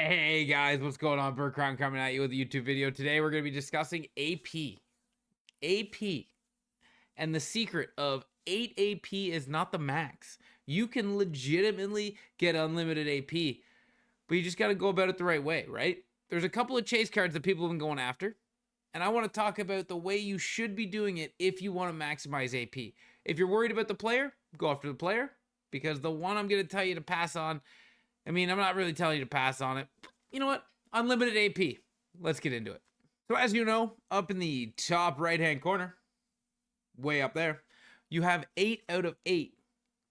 Hey guys, what's going on? Bert Crown coming at you with a YouTube video. Today we're going to be discussing AP. AP. And the secret of 8 AP is not the max. You can legitimately get unlimited AP, but you just got to go about it the right way, right? There's a couple of chase cards that people have been going after, and I want to talk about the way you should be doing it if you want to maximize AP. If you're worried about the player, go after the player, because the one I'm going to tell you to pass on, I'm not really telling you to pass on it. You know what? Unlimited AP. Let's get into it. So as you know, up in the top right-hand corner, way up there, you have 8 out of 8.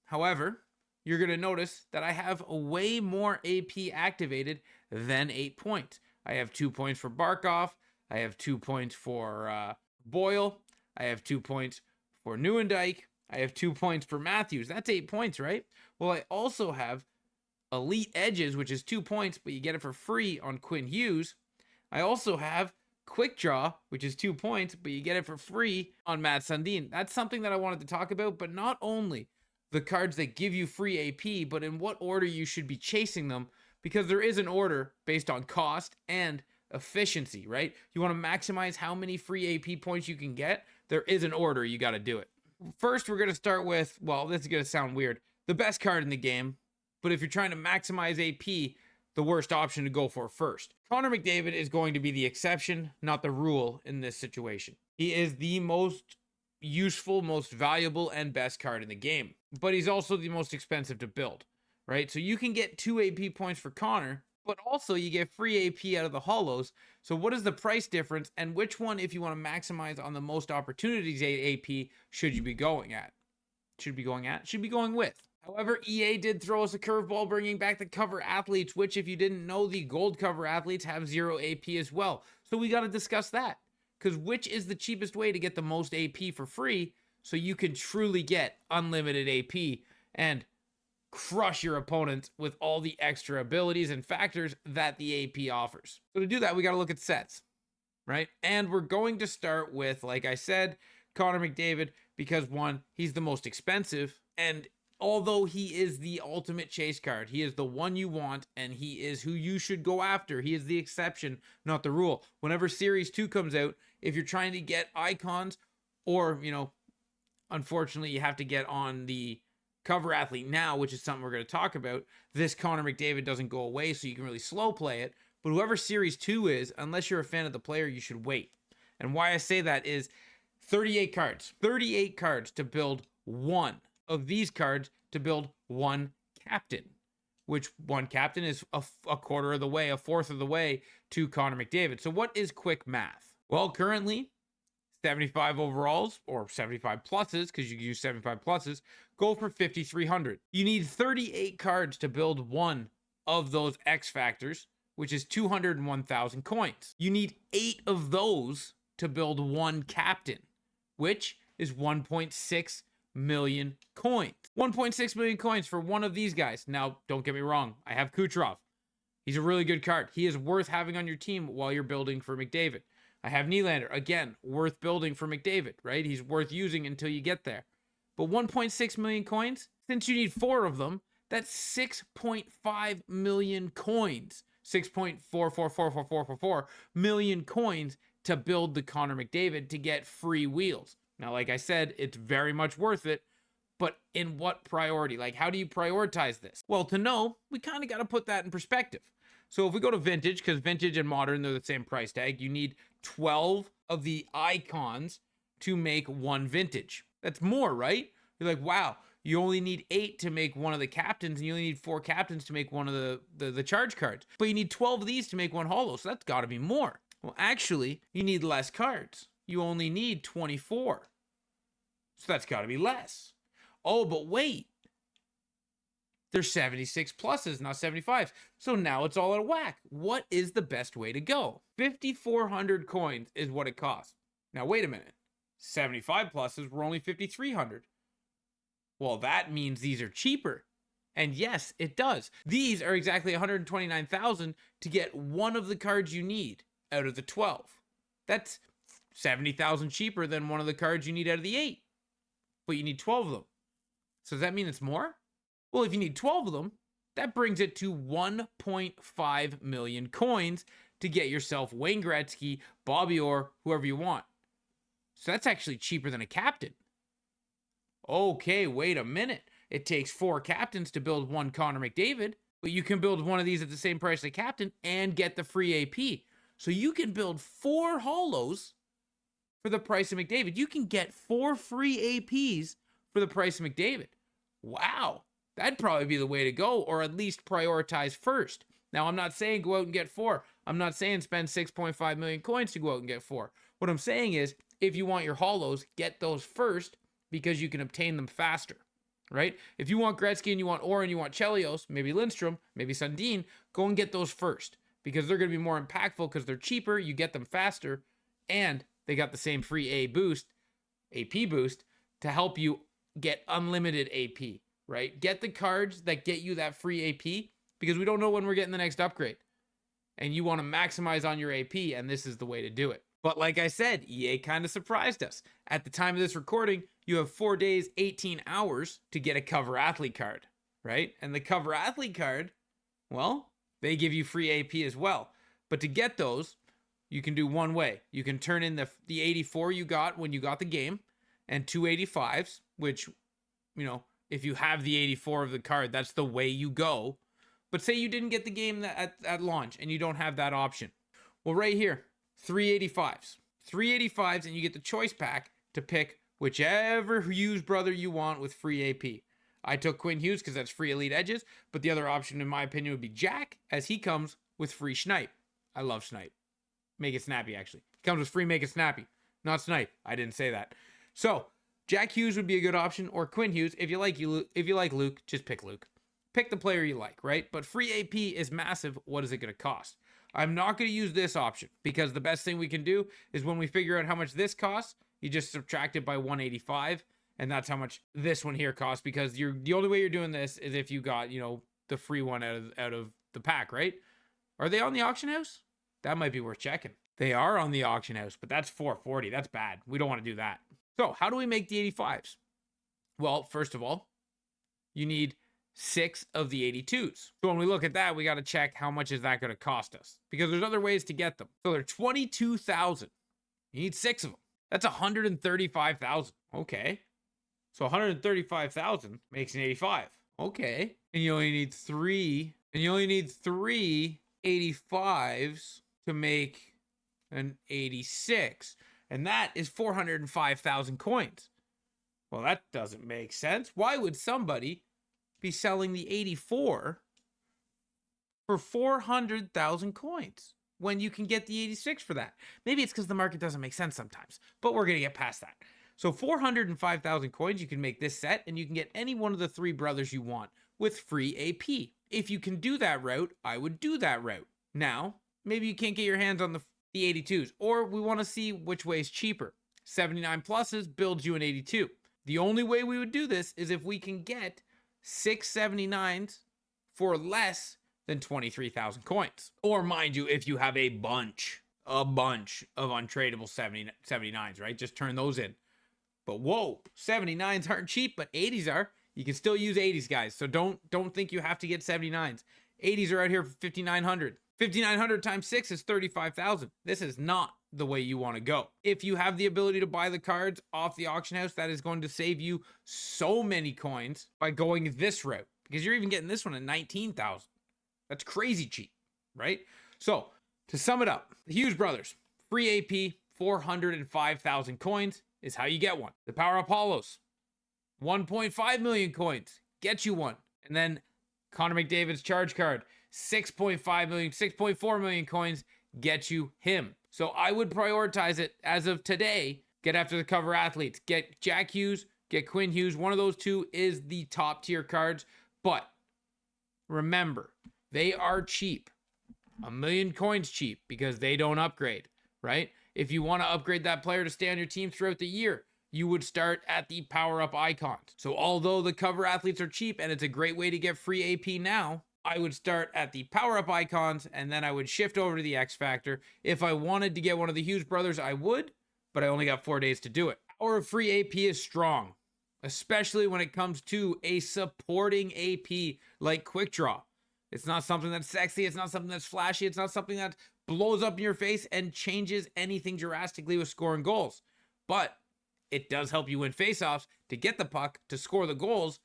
However, you're going to notice that I have way more AP activated than 8 points. I have 2 points for Barkov. I have 2 points for Boyle. I have 2 points for Nieuwendyk. I have 2 points for Matthews. That's 8 points, right? Well, I also have Elite Edges, which is 2 points, but you get it for free on Quinn Hughes. I also have Quick Draw, which is 2 points, but you get it for free on Matt Sundin. That's something that I wanted to talk about, but not only the cards that give you free AP, but in what order you should be chasing them, because there is an order based on cost and efficiency, right? You want to maximize how many free AP points you can get. There is an order. You got to do it. First, we're going to start with, well, this is going to sound weird, the best card in the game. But if you're trying to maximize AP, the worst option to go for first. Connor McDavid is going to be the exception, not the rule in this situation. He is the most useful, most valuable, and best card in the game. But he's also the most expensive to build, right? So you can get 2 AP points for Connor, but also you get free AP out of the hollows. So what is the price difference, and which one, if you want to maximize on the most opportunities AP, should you be going at? Should be going with. However, EA did throw us a curveball bringing back the cover athletes, which, if you didn't know, the gold cover athletes have 0 AP as well. So we got to discuss that, because which is the cheapest way to get the most AP for free so you can truly get unlimited AP and crush your opponents with all the extra abilities and factors that the AP offers. So to do that, we got to look at sets, right? And we're going to start with, like I said, Connor McDavid, because one, he's the most expensive, and although he is the ultimate chase card, he is the one you want, and he is who you should go after. He is the exception, not the rule. Whenever Series 2 comes out, if you're trying to get icons, or, unfortunately, you have to get on the cover athlete now, which is something we're going to talk about, this Connor McDavid doesn't go away, so you can really slow play it. But whoever Series 2 is, unless you're a fan of the player, you should wait. And why I say that is 38 cards. 38 cards to build one of these cards to build one captain, which one captain is a quarter of the way, a fourth of the way to Connor McDavid. So what is quick math? Well, currently 75 overalls, or 75 pluses, because you can use 75 pluses, go for 5,300. You need 38 cards to build one of those X factors, which is 201,000 coins. You need 8 of those to build one captain, which is 1.6 million coins. 1.6 million coins for one of these guys. Now, don't get me wrong. I have Kucherov. He's a really good card. He is worth having on your team while you're building for McDavid. I have Nylander. Again, worth building for McDavid, right? He's worth using until you get there. But 1.6 million coins, since you need 4 of them, that's 6.5 million coins. 6.444444 million coins to build the Connor McDavid to get free wheels. Now, like I said, it's very much worth it, but in what priority? Like, how do you prioritize this? Well, to know, we kind of got to put that in perspective. So if we go to vintage, because vintage and modern, they're the same price tag, you need 12 of the icons to make one vintage. That's more, right? You're like, wow, you only need 8 to make one of the captains, and you only need 4 captains to make one of the charge cards. But you need 12 of these to make one holo, so that's got to be more. Well, actually, you need less cards. You only need 24. So that's got to be less. Oh, but wait. There's 76 pluses, not 75. So now it's all out of whack. What is the best way to go? 5,400 coins is what it costs. Now, wait a minute. 75 pluses were only 5,300. Well, that means these are cheaper. And yes, it does. These are exactly 129,000 to get one of the cards you need out of the 12. That's 70,000 cheaper than one of the cards you need out of the 8. But you need 12 of them. So does that mean it's more? Well, if you need 12 of them, That brings it to 1.5 million coins to get yourself Wayne Gretzky, Bobby Orr, whoever you want. So that's actually cheaper than a captain. Okay, wait a minute. It takes 4 captains to build one Connor McDavid, but you can build one of these at the same price as a captain and get the free AP. So you can build 4 holos for the price of McDavid. You can get 4 free APs for the price of McDavid. Wow, that'd probably be the way to go, or at least prioritize first. Now, I'm not saying go out and get 4. I'm not saying spend 6.5 million coins to go out and get 4. What I'm saying is, if you want your holos, get those first because you can obtain them faster, right? If you want Gretzky and you want Orr and you want Chelios, maybe Lindstrom, maybe Sundin, go and get those first because they're going to be more impactful because they're cheaper, you get them faster, and they got the same free AP boost to help you get unlimited AP, right? Get the cards that get you that free AP because we don't know when we're getting the next upgrade. And you want to maximize on your AP, and this is the way to do it. But like I said, EA kind of surprised us. At the time of this recording, you have 4 days, 18 hours to get a cover athlete card, right? And the cover athlete card, well, they give you free AP as well. But to get those, you can do one way. You can turn in the 84 you got when you got the game and 2 85s, which, you know, if you have the 84 of the card, that's the way you go. But say you didn't get the game at launch and you don't have that option. Well, right here, 385s. 385s, and you get the choice pack to pick whichever Hughes brother you want with free AP. I took Quinn Hughes because that's free elite edges, but the other option, in my opinion, would be Jack, as he comes with free Snipe. I love Snipe. Make it snappy, actually. He comes with free Make It Snappy, not Snipe. I didn't say that. So, Jack Hughes would be a good option, or Quinn Hughes. If you like Luke, just pick Luke. Pick the player you like, right? But free AP is massive. What is it going to cost? I'm not going to use this option because the best thing we can do is when we figure out how much this costs, you just subtract it by 185, and that's how much this one here costs, because the only way you're doing this is if you got, you know, the free one out of the pack, right? Are they on the auction house? That might be worth checking. They are on the auction house, but that's 440. That's bad. We don't want to do that. So how do we make the 85s? Well, first of all, you need 6 of the 82s. So when we look at that, we got to check how much is that going to cost us, because there's other ways to get them. So they're 22,000. You need 6 of them. That's 135,000. Okay. So 135,000 makes an 85. Okay. And you only need 3 85s to make an 86. And that is 405,000 coins. Well, that doesn't make sense. Why would somebody be selling the 84 for 400,000 coins when you can get the 86 for that? Maybe it's because the market doesn't make sense sometimes, but we're going to get past that. So 405,000 coins, you can make this set, and you can get any one of the 3 brothers you want with free AP. If you can do that route, I would do that route. Now, maybe you can't get your hands on the 82s, or we want to see which way is cheaper. 79 pluses builds you an 82. The only way we would do this is if we can get 6 79s for less than 23,000 coins. Or mind you, if you have a bunch of untradeable 79s, right? Just turn those in. But whoa, 79s aren't cheap, but 80s are. You can still use 80s, guys. So don't think you have to get 79s. 80s are out here for 5,900. 5,900 times 6 is 35,000. This is not the way you want to go. If you have the ability to buy the cards off the auction house, that is going to save you so many coins by going this route, because you're even getting this one at 19,000. That's crazy cheap, right? So to sum it up, the Hughes brothers, free AP, 405,000 coins is how you get one. The Power Up Holos, 1.5 million coins, get you one. And then Connor McDavid's charge card, 6.4 million coins, get you him. So I would prioritize it as of today. Get after the cover athletes. Get Jack Hughes, get Quinn Hughes. One of those two is the top tier cards. But remember, they are cheap. 1 million coins cheap because they don't upgrade, right? If you want to upgrade that player to stay on your team throughout the year, you would start at the power up icons. So although the cover athletes are cheap and it's a great way to get free AP now, I would start at the power up icons and then I would shift over to the X Factor. If I wanted to get one of the Hughes brothers, I would, but I only got 4 days to do it. Power of free AP is strong. especially when it comes to a supporting AP like Quick Draw. It's not something that's sexy. It's not something that's flashy. It's not something that blows up in your face and changes anything drastically with scoring goals. But it does help you win faceoffs to get the puck, to score the goals,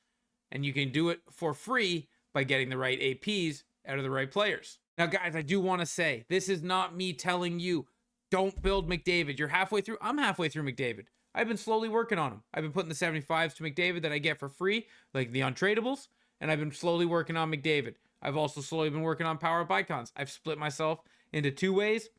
and you can do it for free by getting the right APs out of the right players. Now, guys, I do want to say, this is not me telling you, don't build McDavid. You're halfway through. I'm halfway through McDavid. I've been slowly working on him. I've been putting the 75s to McDavid that I get for free, like the untradables, and I've been slowly working on McDavid. I've also slowly been working on power-up icons. I've split myself into 2 ways.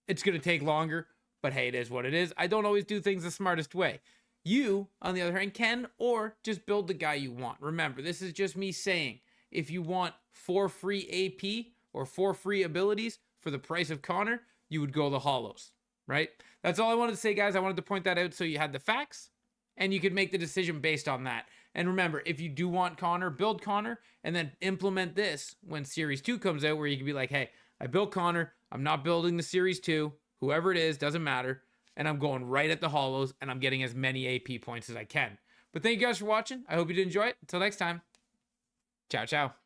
It's going to take longer, but hey, it is what it is. I don't always do things the smartest way. You, on the other hand, can or just build the guy you want. Remember, this is just me saying, if you want 4 free AP or 4 free abilities for the price of Connor, you would go the holos, right? That's all I wanted to say, guys. I wanted to point that out so you had the facts and you could make the decision based on that. And remember, if you do want Connor, build Connor and then implement this when Series 2 comes out, where you can be like, hey, I built Connor. I'm not building the Series 2. Whoever it is, doesn't matter. And I'm going right at the holos and I'm getting as many AP points as I can. But thank you guys for watching. I hope you did enjoy it. Until next time. Ciao, ciao.